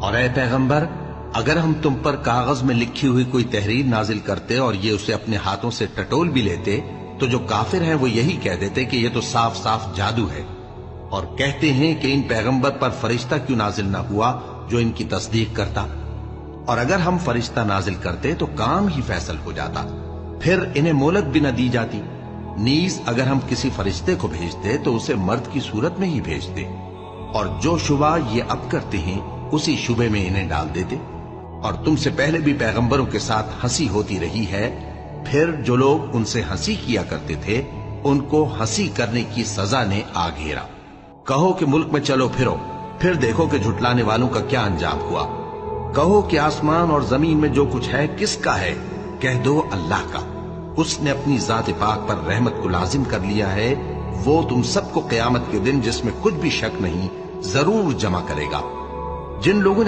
اور اے پیغمبر، اگر ہم تم پر کاغذ میں لکھی ہوئی کوئی تحریر نازل کرتے اور یہ اسے اپنے ہاتھوں سے ٹٹول بھی لیتے تو جو کافر ہیں وہ یہی کہہ دیتے کہ یہ تو صاف صاف جادو ہے، اور کہتے ہیں کہ ان پیغمبر پر فرشتہ کیوں نازل نہ ہوا جو ان کی تصدیق کرتا، اور اگر ہم فرشتہ نازل کرتے تو کام ہی فیصل ہو جاتا، پھر انہیں مہلت بھی نہ دی جاتی۔ نیز اگر ہم کسی فرشتے کو بھیجتے تو اسے مرد کی صورت میں ہی بھیجتے، اور جو شبہ یہ اب کرتے ہیں اسی شبے میں انہیں ڈال دیتے، اور تم سے پہلے بھی پیغمبروں کے ساتھ ہنسی ہوتی رہی ہے، پھر جو لوگ ان سے ہنسی کیا کرتے تھے ان کو ہنسی کرنے کی سزا نے آ گھیرا۔ کہو کہ ملک میں چلو پھرو، پھر دیکھو کہ جھٹلانے والوں کا کیا انجام ہوا۔ کہو کہ آسمان اور زمین میں جو کچھ ہے کس کا ہے؟ کہہ دو اللہ کا۔ اس نے اپنی ذات پاک پر رحمت کو لازم کر لیا ہے، وہ تم سب کو قیامت کے دن جس میں کچھ بھی شک نہیں ضرور جمع کرے گا۔ جن لوگوں